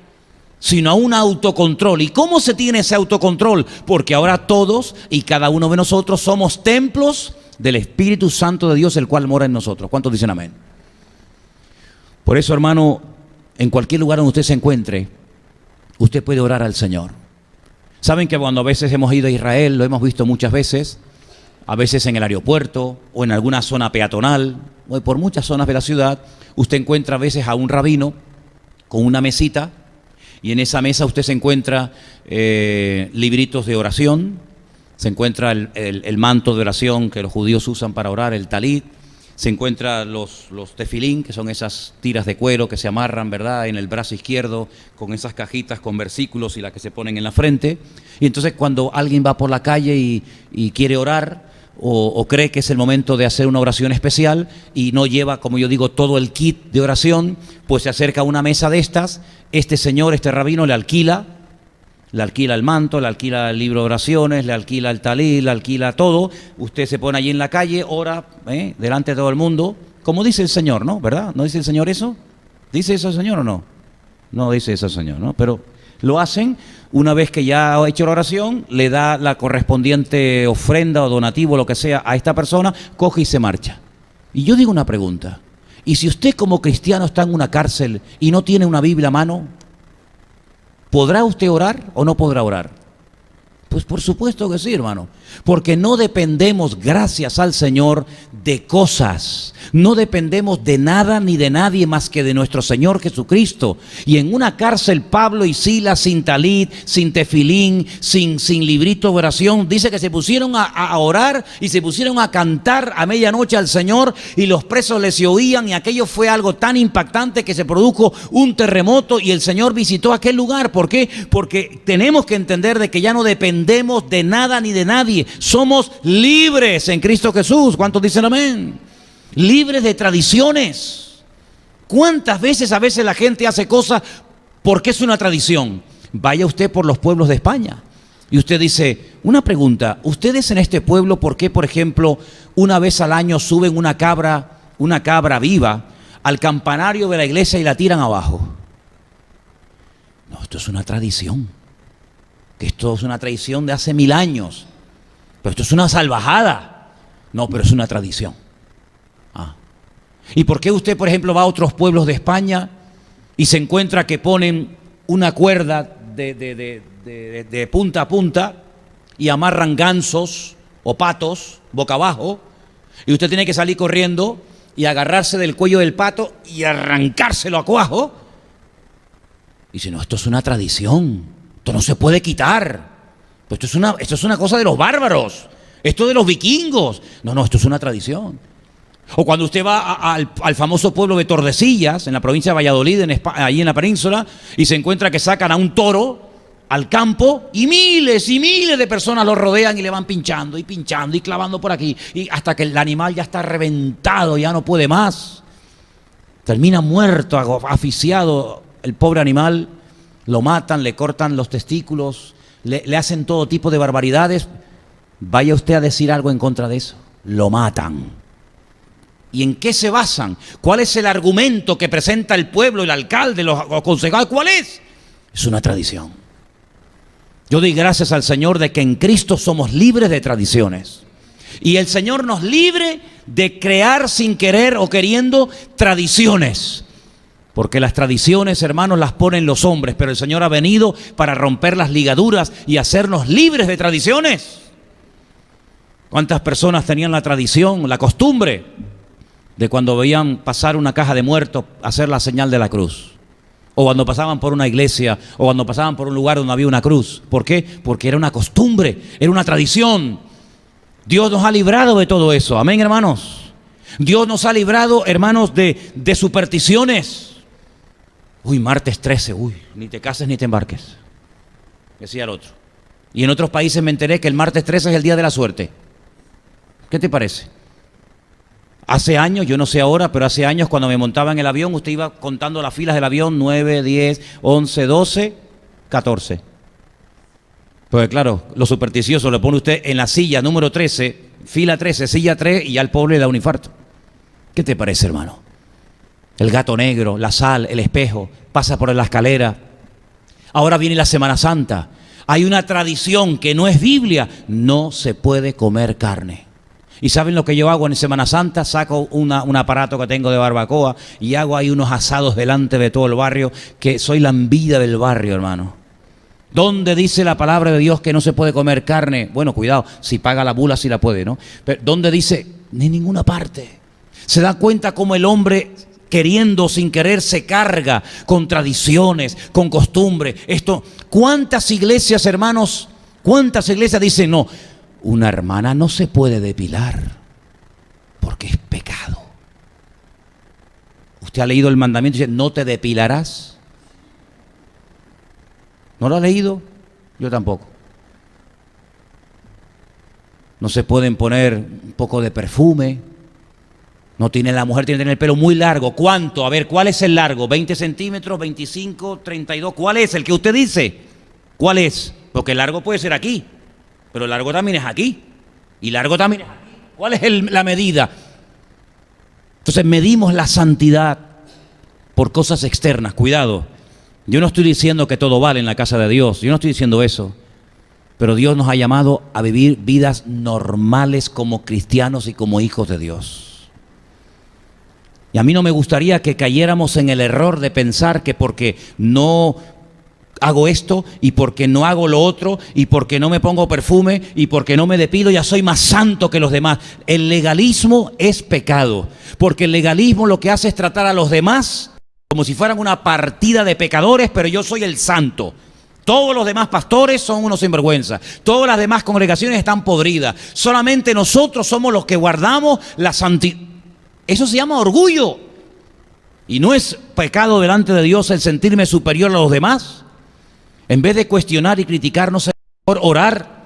sino a un autocontrol. ¿Y cómo se tiene ese autocontrol? Porque ahora todos y cada uno de nosotros somos templos del Espíritu Santo de Dios, el cual mora en nosotros. ¿Cuántos dicen amén? Por eso, hermano, en cualquier lugar donde usted se encuentre, usted puede orar al Señor. Saben que cuando a veces hemos ido a Israel, lo hemos visto muchas veces, a veces en el aeropuerto o en alguna zona peatonal, o por muchas zonas de la ciudad, usted encuentra a veces a un rabino con una mesita, y en esa mesa usted se encuentra libritos de oración, se encuentra el manto de oración que los judíos usan para orar, el talit, se encuentra los tefilín, que son esas tiras de cuero que se amarran, ¿verdad?, en el brazo izquierdo, con esas cajitas con versículos y las que se ponen en la frente. Y entonces cuando alguien va por la calle y quiere orar, o cree que es el momento de hacer una oración especial y no lleva, como yo digo, todo el kit de oración, pues se acerca a una mesa de estas, este señor, este rabino le alquila el manto, le alquila el libro de oraciones, le alquila el talí, le alquila todo. Usted se pone allí en la calle, ora delante de todo el mundo, como dice el Señor, ¿no? ¿Verdad? ¿No dice el Señor eso? ¿Dice eso el Señor o no? No dice eso el Señor, ¿no? Pero lo hacen una vez que ya ha hecho la oración, le da la correspondiente ofrenda o donativo, lo que sea, a esta persona, coge y se marcha. Y yo digo una pregunta, ¿y si usted como cristiano está en una cárcel y no tiene una Biblia a mano, ¿podrá usted orar o no podrá orar? Pues por supuesto que sí, hermano, porque no dependemos, gracias al Señor, de cosas. No dependemos de nada ni de nadie más que de nuestro Señor Jesucristo. Y en una cárcel, Pablo y Silas, sin talit, sin tefilín, sin librito de oración, dice que se pusieron a orar y se pusieron a cantar a medianoche al Señor, y los presos les oían, y aquello fue algo tan impactante que se produjo un terremoto y el Señor visitó aquel lugar. ¿Por qué? Porque tenemos que entender de que ya no dependemos de nada ni de nadie. Somos libres en Cristo Jesús. ¿Cuántos dicen amén? Libres de tradiciones. ¿Cuántas veces a veces la gente hace cosas porque es una tradición? Vaya usted por los pueblos de España y usted dice, una pregunta, ¿ustedes en este pueblo por qué, por ejemplo, una vez al año suben una cabra viva al campanario de la iglesia y la tiran abajo? No, esto es una tradición. Que esto es una tradición de hace 1000 años. Pero esto es una salvajada. No, pero es una tradición. ¿Y por qué usted, por ejemplo, va a otros pueblos de España y se encuentra que ponen una cuerda de punta a punta y amarran gansos o patos boca abajo, y usted tiene que salir corriendo y agarrarse del cuello del pato y arrancárselo a cuajo? Y dice, no, esto es una tradición. Esto no se puede quitar. Esto es una cosa de los bárbaros. Esto de los vikingos. No, esto es una tradición. O cuando usted va al famoso pueblo de Tordesillas, en la provincia de Valladolid, allí en la península, y se encuentra que sacan a un toro al campo y miles de personas lo rodean y le van pinchando y clavando por aquí, y hasta que el animal ya está reventado, ya no puede más. Termina muerto, asfixiado el pobre animal. Lo matan, le cortan los testículos, le hacen todo tipo de barbaridades. Vaya usted a decir algo en contra de eso. Lo matan. ¿Y en qué se basan? ¿Cuál es el argumento que presenta el pueblo, el alcalde, los concejales? ¿Cuál es? Es una tradición. Yo doy gracias al Señor de que en Cristo somos libres de tradiciones. Y el Señor nos libre de crear sin querer o queriendo tradiciones. Porque las tradiciones, hermanos, las ponen los hombres, pero el Señor ha venido para romper las ligaduras y hacernos libres de tradiciones. ¿Cuántas personas tenían la tradición, la costumbre de cuando veían pasar una caja de muertos hacer la señal de la cruz? O cuando pasaban por una iglesia, o cuando pasaban por un lugar donde había una cruz. ¿Por qué? Porque era una costumbre, era una tradición. Dios nos ha librado de todo eso. Amén, hermanos. Dios nos ha librado, hermanos, de supersticiones. Uy, martes 13, ni te cases ni te embarques, decía el otro. Y en otros países me enteré que el martes 13 es el día de la suerte. ¿Qué te parece? Hace años, yo no sé ahora, pero hace años cuando me montaba en el avión, usted iba contando las filas del avión, 9, 10, 11, 12, 14. Pues claro, lo supersticioso le pone usted en la silla número 13, fila 13, silla 3, y ya el pobre le da un infarto. ¿Qué te parece, hermano? El gato negro, la sal, el espejo, pasa por la escalera. Ahora viene la Semana Santa. Hay una tradición que no es Biblia. No se puede comer carne. ¿Y saben lo que yo hago en Semana Santa? Saco un aparato que tengo de barbacoa y hago ahí unos asados delante de todo el barrio, que soy la envidia del barrio, hermano. ¿Dónde dice la palabra de Dios que no se puede comer carne? Bueno, cuidado, si paga la bula sí la puede, ¿no? Pero ¿dónde dice? Ni en ninguna parte. Se da cuenta cómo el hombre, queriendo sin querer, se carga con tradiciones, con costumbres. ¿Cuántas iglesias, hermanos, cuántas iglesias dicen no? Una hermana no se puede depilar porque es pecado. ¿Usted ha leído el mandamiento? Dice, no te depilarás. ¿No lo ha leído? Yo tampoco. No se pueden poner un poco de perfume. La mujer tiene que tener el pelo muy largo. ¿Cuánto? A ver, ¿cuál es el largo? ¿20 centímetros? ¿25? ¿32? ¿Cuál es el que usted dice? ¿Cuál es? Porque el largo puede ser aquí, pero el largo también es aquí. Y largo también es aquí. ¿Cuál es la medida? Entonces medimos la santidad por cosas externas. Cuidado, Yo no estoy diciendo que todo vale en la casa de Dios, yo no estoy diciendo eso. Pero Dios nos ha llamado a vivir vidas normales como cristianos y como hijos de Dios. Y a mí no me gustaría que cayéramos en el error de pensar que porque no hago esto y porque no hago lo otro y porque no me pongo perfume y porque no me depilo ya soy más santo que los demás. El legalismo es pecado, porque el legalismo lo que hace es tratar a los demás como si fueran una partida de pecadores, pero yo soy el santo. Todos los demás pastores son unos sinvergüenza. Todas las demás congregaciones están podridas. Solamente nosotros somos los que guardamos la santidad. Eso se llama orgullo. Y no es pecado delante de Dios el sentirme superior a los demás. En vez de cuestionar y criticarnos, es mejor orar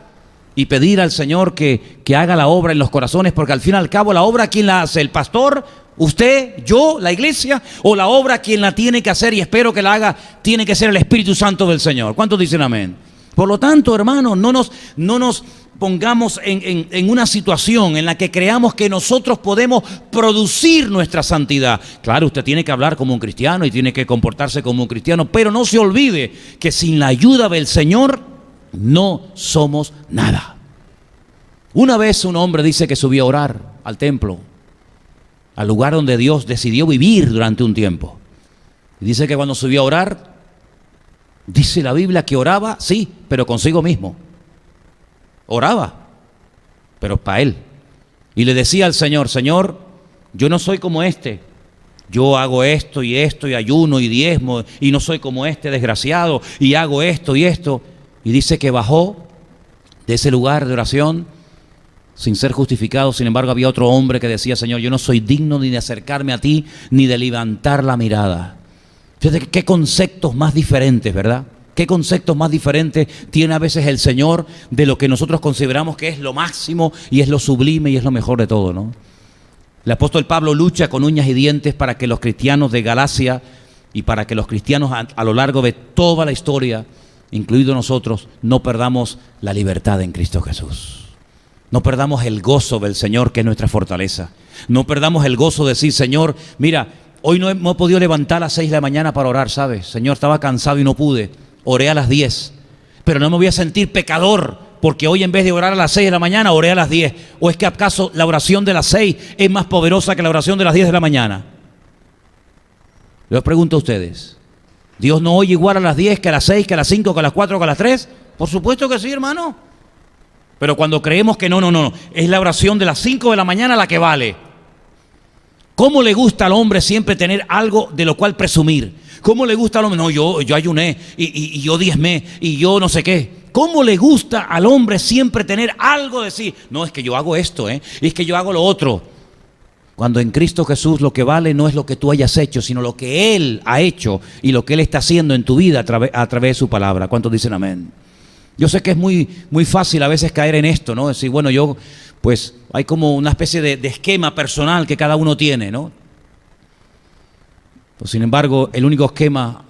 y pedir al Señor que haga la obra en los corazones, porque al fin y al cabo la obra, ¿quién la hace? ¿El pastor? ¿Usted? ¿Yo? ¿La iglesia? ¿O la obra quien la tiene que hacer y espero que la haga tiene que ser el Espíritu Santo del Señor? ¿Cuántos dicen amén? Por lo tanto, hermanos, no nos pongamos en una situación en la que creamos que nosotros podemos producir nuestra santidad. Claro, usted tiene que hablar como un cristiano y tiene que comportarse como un cristiano, pero no se olvide que sin la ayuda del Señor no somos nada. Una vez un hombre dice que subió a orar al templo, al lugar donde Dios decidió vivir durante un tiempo. Y dice que cuando subió a orar, dice la Biblia que oraba, sí, pero consigo mismo. Oraba, pero para él. Y le decía al Señor, Señor, yo no soy como este. Yo hago esto y ayuno y diezmo, y no soy como este desgraciado, y hago esto y esto. Y dice que bajó de ese lugar de oración sin ser justificado. Sin embargo, había otro hombre que decía, Señor, yo no soy digno ni de acercarme a ti, ni de levantar la mirada. Fíjate qué conceptos más diferentes, ¿verdad? Qué conceptos más diferentes tiene a veces el Señor de lo que nosotros consideramos que es lo máximo y es lo sublime y es lo mejor de todo, ¿no? El apóstol Pablo lucha con uñas y dientes para que los cristianos de Galacia y para que los cristianos a lo largo de toda la historia, incluidos nosotros, no perdamos la libertad en Cristo Jesús. No perdamos el gozo del Señor, que es nuestra fortaleza. No perdamos el gozo de decir, Señor, mira, hoy no he podido levantar a las 6 de la mañana para orar, ¿sabes? Señor, estaba cansado y no pude. Oré a las 10. Pero no me voy a sentir pecador porque hoy en vez de orar a las 6 de la mañana, oré a las 10. ¿O es que acaso la oración de las 6 es más poderosa que la oración de las 10 de la mañana? Les pregunto a ustedes. ¿Dios no oye igual a las 10 que a las 6, que a las 5, que a las 4, que a las 3? Por supuesto que sí, hermano. Pero cuando creemos que no, es la oración de las 5 de la mañana la que vale. ¿Cómo le gusta al hombre siempre tener algo de lo cual presumir? ¿Cómo le gusta al hombre? No, yo ayuné y yo diezmé y yo no sé qué. ¿Cómo le gusta al hombre siempre tener algo de decir? No, es que yo hago esto, y es que yo hago lo otro. Cuando en Cristo Jesús lo que vale no es lo que tú hayas hecho, sino lo que Él ha hecho y lo que Él está haciendo en tu vida a través de su palabra. ¿Cuántos dicen amén? Yo sé que es muy fácil a veces caer en esto, ¿no? Decir, bueno, pues hay como una especie de esquema personal que cada uno tiene, ¿no? Pues, sin embargo, el único esquema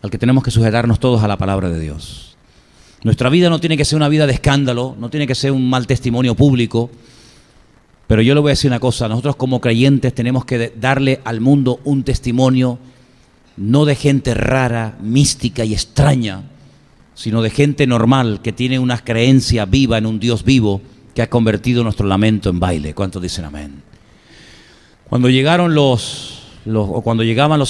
al que tenemos que sujetarnos todos es a la palabra de Dios. Nuestra vida no tiene que ser una vida de escándalo, no tiene que ser un mal testimonio público, pero yo le voy a decir una cosa, nosotros como creyentes tenemos que darle al mundo un testimonio no de gente rara, mística y extraña, sino de gente normal que tiene una creencia viva en un Dios vivo que ha convertido nuestro lamento en baile. ¿Cuántos dicen amén? Cuando llegaban los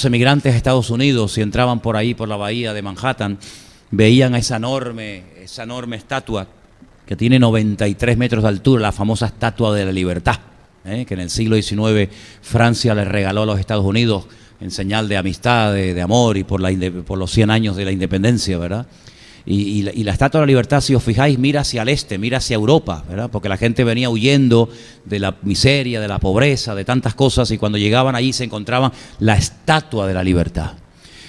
emigrantes a Estados Unidos y entraban por ahí, por la bahía de Manhattan, veían esa enorme estatua que tiene 93 metros de altura, la famosa Estatua de la Libertad, que en el siglo XIX Francia le regaló a los Estados Unidos en señal de amistad, de amor y por los 100 años de la independencia, ¿verdad? Y la Estatua de la Libertad, si os fijáis, mira hacia el este, mira hacia Europa, ¿verdad? Porque la gente venía huyendo de la miseria, de la pobreza, de tantas cosas, y cuando llegaban allí se encontraban la Estatua de la Libertad.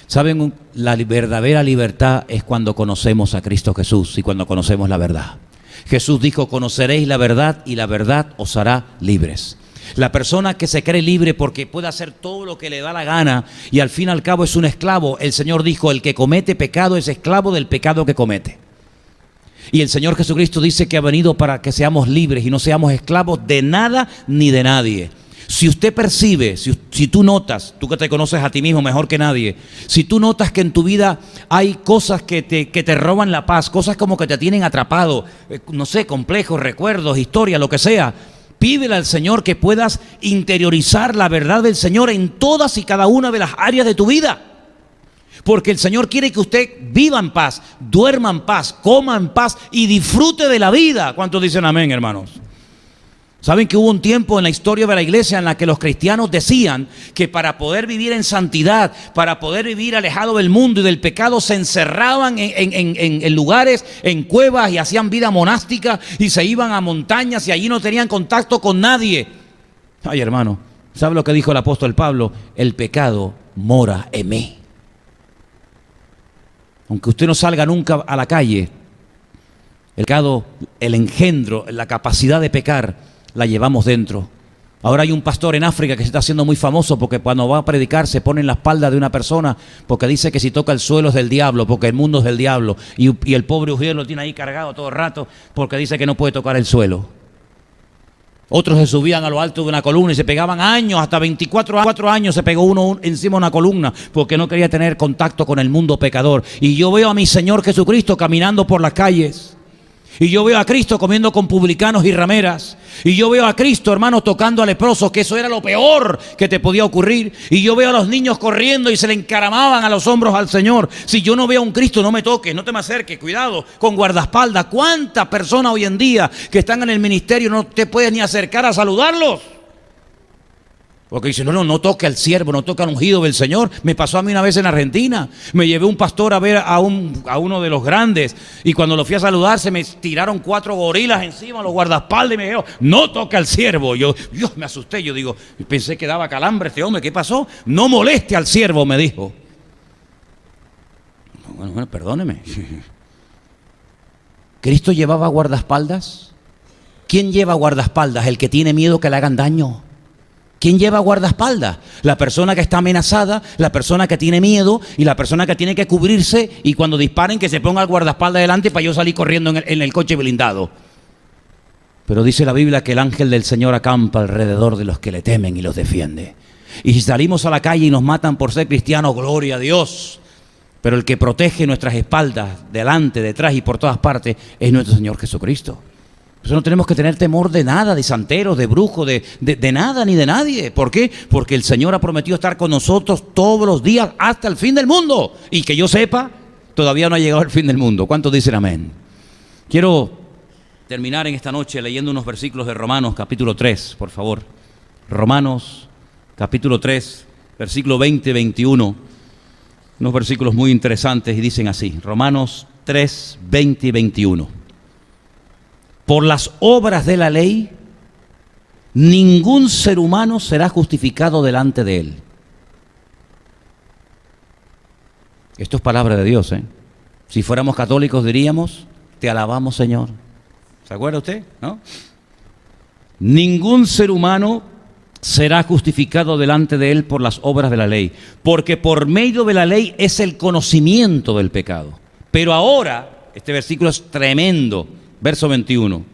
¿Saben? La verdadera libertad es cuando conocemos a Cristo Jesús y cuando conocemos la verdad. Jesús dijo, conoceréis la verdad y la verdad os hará libres. La persona que se cree libre porque puede hacer todo lo que le da la gana y al fin y al cabo es un esclavo. El Señor dijo, el que comete pecado es esclavo del pecado que comete. Y el Señor Jesucristo dice que ha venido para que seamos libres y no seamos esclavos de nada ni de nadie. Si usted percibe, si tú notas, tú que te conoces a ti mismo mejor que nadie, si tú notas que en tu vida hay cosas que te roban la paz, cosas como que te tienen atrapado, no sé, complejos, recuerdos, historia, lo que sea, pídele al Señor que puedas interiorizar la verdad del Señor en todas y cada una de las áreas de tu vida. Porque el Señor quiere que usted viva en paz, duerma en paz, coma en paz y disfrute de la vida. ¿Cuántos dicen amén, hermanos? ¿Saben que hubo un tiempo en la historia de la iglesia en la que los cristianos decían que para poder vivir en santidad, para poder vivir alejado del mundo y del pecado, se encerraban en lugares, en cuevas, y hacían vida monástica y se iban a montañas y allí no tenían contacto con nadie? Ay, hermano, ¿sabe lo que dijo el apóstol Pablo? El pecado mora en mí. Aunque usted no salga nunca a la calle, el pecado, el engendro, la capacidad de pecar, la llevamos dentro. Ahora hay un pastor en África que se está haciendo muy famoso porque cuando va a predicar se pone en la espalda de una persona porque dice que si toca el suelo es del diablo, porque el mundo es del diablo, y el pobre Ujier lo tiene ahí cargado todo el rato porque dice que no puede tocar el suelo. Otros se subían a lo alto de una columna y se pegaban años, hasta 24 años se pegó uno encima de una columna porque no quería tener contacto con el mundo pecador. Y yo veo a mi Señor Jesucristo caminando por las calles. Y yo veo a Cristo comiendo con publicanos y rameras. Y yo veo a Cristo, hermano, tocando a leprosos, que eso era lo peor que te podía ocurrir. Y yo veo a los niños corriendo y se le encaramaban a los hombros al Señor. Si yo no veo a un Cristo, no me toques, no te me acerques, cuidado, con guardaespaldas. ¿Cuántas personas hoy en día que están en el ministerio no te puedes ni acercar a saludarlos? Porque dice, no toque al siervo, no toque al ungido del Señor. Me pasó a mí una vez en Argentina. Me llevé un pastor a ver a uno de los grandes. Y cuando lo fui a saludar, se me tiraron 4 gorilas encima, los guardaespaldas, y me dijeron, no toque al siervo. Yo me asusté, yo digo, pensé que daba calambre este hombre, ¿qué pasó? No moleste al siervo, me dijo. Bueno, perdóneme. ¿Cristo llevaba guardaespaldas? ¿Quién lleva guardaespaldas? El que tiene miedo que le hagan daño. ¿Quién lleva guardaespaldas? La persona que está amenazada, la persona que tiene miedo y la persona que tiene que cubrirse, y cuando disparen que se ponga el guardaespaldas delante para yo salir corriendo en el coche blindado. Pero dice la Biblia que el ángel del Señor acampa alrededor de los que le temen y los defiende. Y si salimos a la calle y nos matan por ser cristianos, gloria a Dios. Pero el que protege nuestras espaldas, delante, detrás y por todas partes, es nuestro Señor Jesucristo. Por eso no tenemos que tener temor de nada, de santeros, de brujos, de nada ni de nadie. ¿Por qué? Porque el Señor ha prometido estar con nosotros todos los días hasta el fin del mundo. Y que yo sepa, todavía no ha llegado el fin del mundo. ¿Cuántos dicen amén? Quiero terminar en esta noche leyendo unos versículos de Romanos capítulo 3, por favor. Romanos capítulo 3, versículo 20-21. Unos versículos muy interesantes y dicen así. Romanos 3, 20 y 21. Por las obras de la ley, ningún ser humano será justificado delante de él. Esto es palabra de Dios, ¿eh? Si fuéramos católicos diríamos, te alabamos, Señor. ¿Se acuerda usted? ¿No? Ningún ser humano será justificado delante de él por las obras de la ley, porque por medio de la ley es el conocimiento del pecado. Pero ahora, este versículo es tremendo. Verso 21.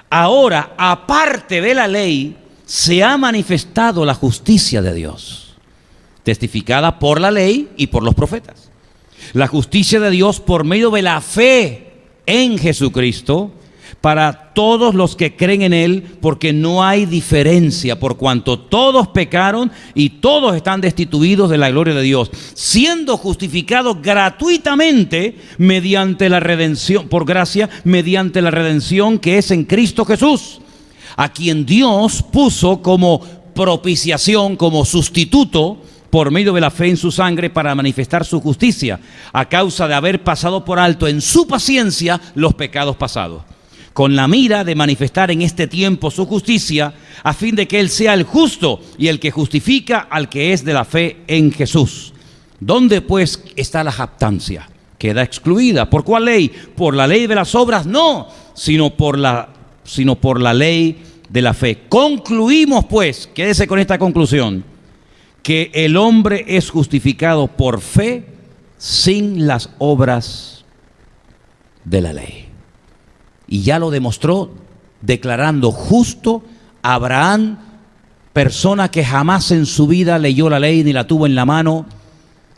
Ahora, aparte de la ley, se ha manifestado la justicia de Dios, testificada por la ley y por los profetas. La justicia de Dios por medio de la fe en Jesucristo, para todos los que creen en Él, porque no hay diferencia, por cuanto todos pecaron y todos están destituidos de la gloria de Dios, siendo justificados gratuitamente mediante la redención, por gracia, mediante la redención que es en Cristo Jesús, a quien Dios puso como propiciación, como sustituto, por medio de la fe en su sangre, para manifestar su justicia, a causa de haber pasado por alto en su paciencia los pecados pasados, con la mira de manifestar en este tiempo su justicia, a fin de que Él sea el justo y el que justifica al que es de la fe en Jesús. ¿Dónde pues está la jactancia? Queda excluida. ¿Por cuál ley? ¿Por la ley de las obras? No, sino por la ley de la fe. Concluimos pues, quédese con esta conclusión, que el hombre es justificado por fe sin las obras de la ley. Y ya lo demostró declarando justo a Abraham persona que jamás en su vida leyó la ley, ni la tuvo en la mano,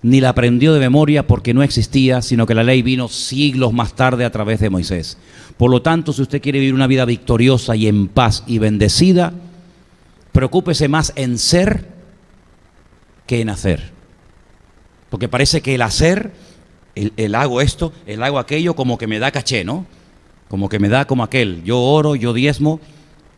ni la aprendió de memoria porque no existía, sino que la ley vino siglos más tarde a través de Moisés. Por lo tanto, si usted quiere vivir una vida victoriosa y en paz y bendecida, preocúpese más en ser que en hacer. Porque parece que el hacer, el hago esto, el hago aquello, como que me da caché, ¿no? Como que me da como aquel, yo oro, yo diezmo.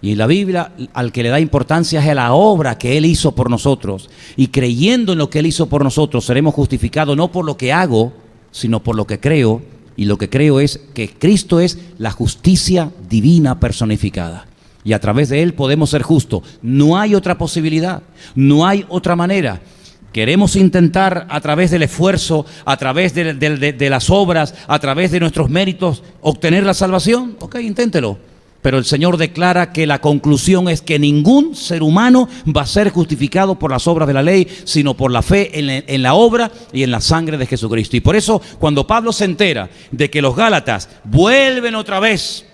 Y la Biblia al que le da importancia es a la obra que Él hizo por nosotros. Y creyendo en lo que Él hizo por nosotros, seremos justificados no por lo que hago, sino por lo que creo. Y lo que creo es que Cristo es la justicia divina personificada. Y a través de Él podemos ser justos. No hay otra posibilidad, no hay otra manera. Queremos intentar a través del esfuerzo, a través de las obras, a través de nuestros méritos, obtener la salvación. Ok, inténtelo. Pero el Señor declara que la conclusión es que ningún ser humano va a ser justificado por las obras de la ley, sino por la fe en la obra y en la sangre de Jesucristo. Y por eso, cuando Pablo se entera de que los Gálatas vuelven otra vez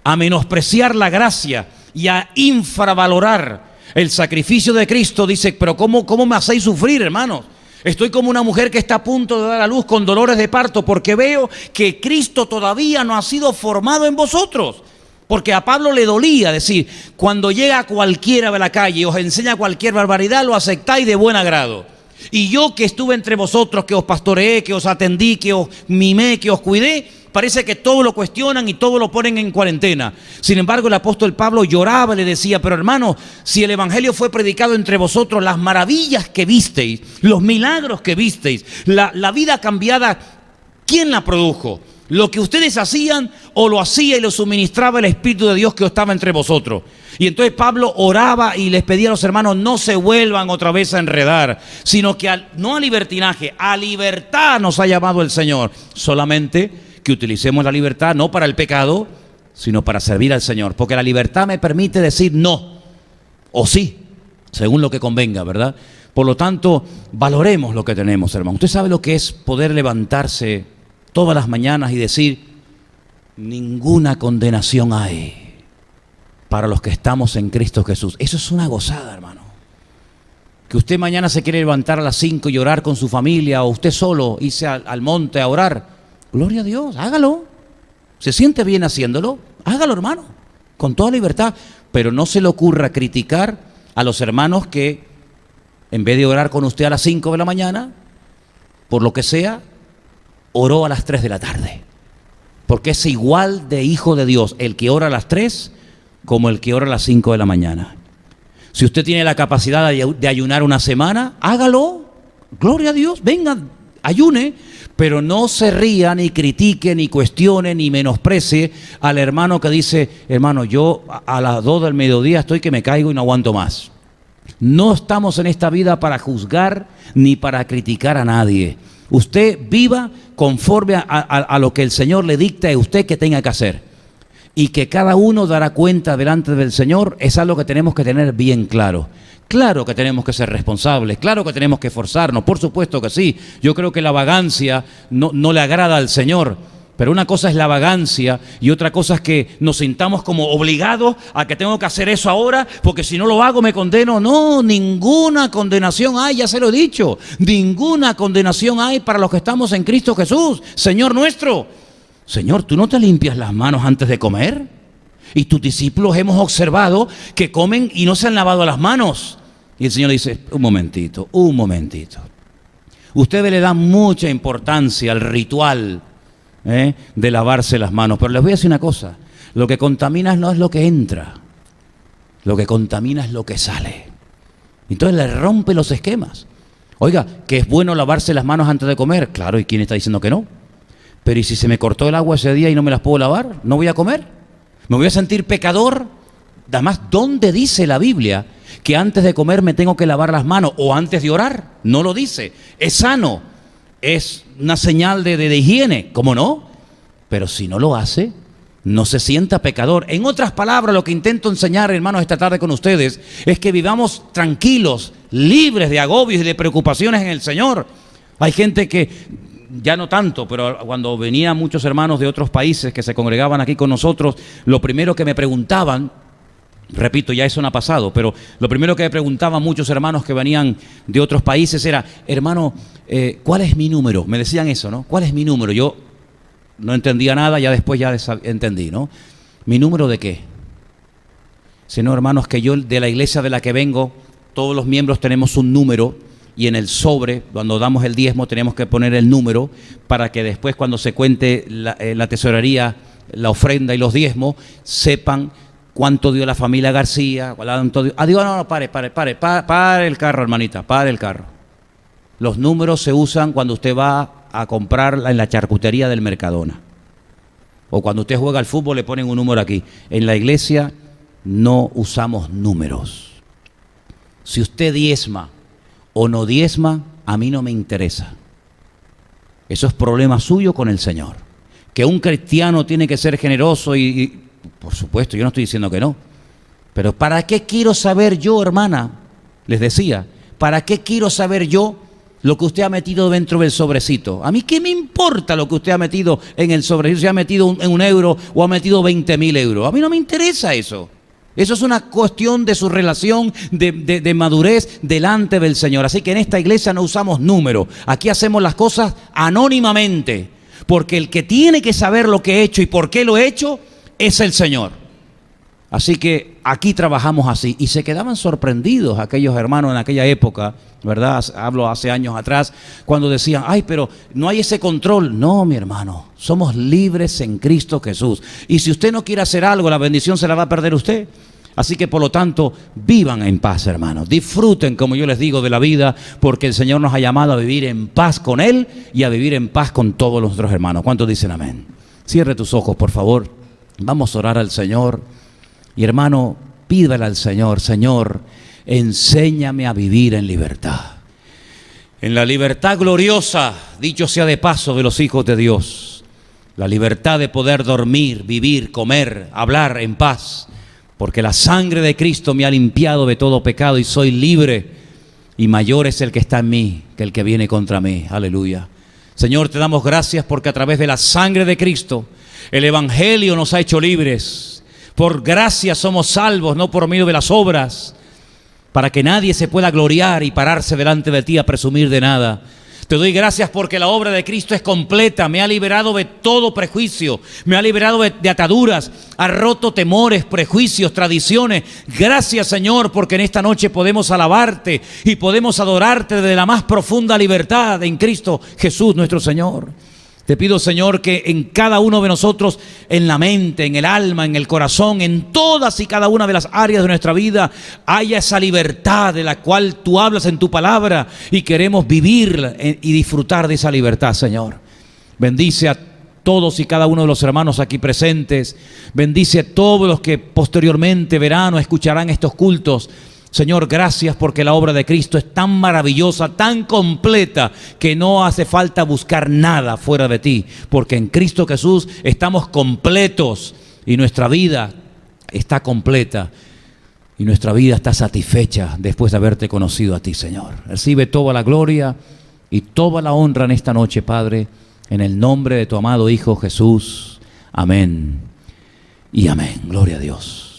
a menospreciar la gracia y a infravalorar el sacrificio de Cristo, dice, pero ¿cómo me hacéis sufrir, hermanos? Estoy como una mujer que está a punto de dar a luz con dolores de parto porque veo que Cristo todavía no ha sido formado en vosotros. Porque a Pablo le dolía decir, cuando llega cualquiera de la calle y os enseña cualquier barbaridad, lo aceptáis de buen agrado. Y yo que estuve entre vosotros, que os pastoreé, que os atendí, que os mimé, que os cuidé, parece que todo lo cuestionan y todo lo ponen en cuarentena. Sin embargo, el apóstol Pablo lloraba y le decía, pero hermano, si el evangelio fue predicado entre vosotros, las maravillas que visteis, los milagros que visteis, la vida cambiada, ¿quién la produjo? ¿Lo que ustedes hacían o lo hacía y lo suministraba el Espíritu de Dios que estaba entre vosotros? Y entonces Pablo oraba y les pedía a los hermanos, no se vuelvan otra vez a enredar, sino que no a libertinaje, a libertad nos ha llamado el Señor. Solamente que utilicemos la libertad no para el pecado, sino para servir al Señor. Porque la libertad me permite decir no o sí, según lo que convenga, ¿verdad? Por lo tanto, valoremos lo que tenemos, hermano. Usted sabe lo que es poder levantarse todas las mañanas y decir, ninguna condenación hay para los que estamos en Cristo Jesús. Eso es una gozada, hermano. Que usted mañana se quiere levantar a las 5 y orar con su familia, o usted solo irse al monte a orar, gloria a Dios, hágalo. ¿Se siente bien haciéndolo? Hágalo, hermano, con toda libertad. Pero no se le ocurra criticar a los hermanos que, en vez de orar con usted a las 5 de la mañana, por lo que sea, oró a las 3 de la tarde. Porque es igual de hijo de Dios el que ora a las 3 como el que ora a las 5 de la mañana. Si usted tiene la capacidad de ayunar una semana, hágalo. Gloria a Dios, venga, ayune. Pero no se ría, ni critique, ni cuestione, ni menosprecie al hermano que dice, hermano, yo a las 2 del mediodía estoy que me caigo y no aguanto más. No estamos en esta vida para juzgar ni para criticar a nadie. Usted viva conforme a lo que el Señor le dicta a usted que tenga que hacer. Y que cada uno dará cuenta delante del Señor, es algo que tenemos que tener bien claro. Claro que tenemos que ser responsables, claro que tenemos que esforzarnos, por supuesto que sí. Yo creo que la vagancia no le agrada al Señor. Pero una cosa es la vagancia y otra cosa es que nos sintamos como obligados a que tengo que hacer eso ahora, porque si no lo hago me condeno. No, ninguna condenación hay, ya se lo he dicho. Ninguna condenación hay para los que estamos en Cristo Jesús, Señor nuestro. Señor, ¿tú no te limpias las manos antes de comer? Y tus discípulos hemos observado que comen y no se han lavado las manos. Y el Señor dice, un momentito. Ustedes le dan mucha importancia al ritual de lavarse las manos, pero les voy a decir una cosa, lo que contamina no es lo que entra, lo que contamina es lo que sale. Entonces le rompe los esquemas. Oiga, que es bueno lavarse las manos antes de comer, claro, ¿y quién está diciendo que no? Pero ¿y si se me cortó el agua ese día y no me las puedo lavar? ¿No voy a comer? ¿Me voy a sentir pecador? Además, ¿dónde dice la Biblia que antes de comer me tengo que lavar las manos o antes de orar? No lo dice, es sano. Es una señal de higiene, ¿cómo no? Pero si no lo hace, no se sienta pecador. En otras palabras, lo que intento enseñar, hermanos, esta tarde con ustedes, es que vivamos tranquilos, libres de agobios y de preocupaciones en el Señor. Hay gente que, ya no tanto, pero cuando venían muchos hermanos de otros países que se congregaban aquí con nosotros, lo primero que me preguntaban, Repito, ya eso no ha pasado, pero lo primero que me preguntaban muchos hermanos que venían de otros países era, hermano, ¿cuál es mi número? Me decían eso, ¿no? ¿Cuál es mi número? Yo no entendía nada, ya después ya entendí, ¿no? ¿Mi número de qué? Sino, hermanos, que yo de la iglesia de la que vengo, todos los miembros tenemos un número y en el sobre, cuando damos el diezmo, tenemos que poner el número para que después cuando se cuente la tesorería, la ofrenda y los diezmos, sepan cuánto dio la familia García, cuánto dio. Digo, no, pare el carro, hermanita, pare el carro. Los números se usan cuando usted va a comprar en la charcutería del Mercadona. O cuando usted juega al fútbol le ponen un número aquí. En la iglesia no usamos números. Si usted diezma o no diezma, a mí no me interesa. Eso es problema suyo con el Señor. Que un cristiano tiene que ser generoso y por supuesto, yo no estoy diciendo que no. Pero ¿para qué quiero saber yo, hermana? Les decía, ¿para qué quiero saber yo lo que usted ha metido dentro del sobrecito? A mí qué me importa lo que usted ha metido en el sobrecito, si ha metido en un euro o ha metido 20.000 euros. A mí no me interesa eso. Eso es una cuestión de su relación de madurez delante del Señor. Así que en esta iglesia no usamos números. Aquí hacemos las cosas anónimamente. Porque el que tiene que saber lo que he hecho y por qué lo he hecho es el Señor. Así que aquí trabajamos así. Y se quedaban sorprendidos aquellos hermanos en aquella época, ¿verdad? Hablo hace años atrás, cuando decían, ay, pero no hay ese control. No, mi hermano, somos libres en Cristo Jesús. Y si usted no quiere hacer algo, la bendición se la va a perder usted. Así que por lo tanto, vivan en paz, hermanos. Disfruten, como yo les digo, de la vida, porque el Señor nos ha llamado a vivir en paz con Él y a vivir en paz con todos nuestros hermanos. ¿Cuántos dicen amén? Cierre tus ojos, por favor. Vamos a orar al Señor. Y hermano, pídale al Señor, Señor, enséñame a vivir en libertad. En la libertad gloriosa, dicho sea de paso, de los hijos de Dios. La libertad de poder dormir, vivir, comer, hablar en paz. Porque la sangre de Cristo me ha limpiado de todo pecado y soy libre. Y mayor es el que está en mí que el que viene contra mí. Aleluya. Señor, te damos gracias porque a través de la sangre de Cristo, el Evangelio nos ha hecho libres. Por gracia somos salvos, no por medio de las obras, para que nadie se pueda gloriar y pararse delante de ti a presumir de nada. Te doy gracias porque la obra de Cristo es completa, me ha liberado de todo prejuicio, me ha liberado de ataduras, ha roto temores, prejuicios, tradiciones. Gracias, Señor, porque en esta noche podemos alabarte y podemos adorarte desde la más profunda libertad en Cristo Jesús nuestro Señor. Te pido, Señor, que en cada uno de nosotros, en la mente, en el alma, en el corazón, en todas y cada una de las áreas de nuestra vida, haya esa libertad de la cual tú hablas en tu palabra y queremos vivir y disfrutar de esa libertad, Señor. Bendice a todos y cada uno de los hermanos aquí presentes. Bendice a todos los que posteriormente verán o escucharán estos cultos. Señor, gracias porque la obra de Cristo es tan maravillosa, tan completa, que no hace falta buscar nada fuera de ti, porque en Cristo Jesús estamos completos y nuestra vida está completa y nuestra vida está satisfecha después de haberte conocido a ti, Señor. Recibe toda la gloria y toda la honra en esta noche, Padre, en el nombre de tu amado Hijo Jesús. Amén y amén. Gloria a Dios.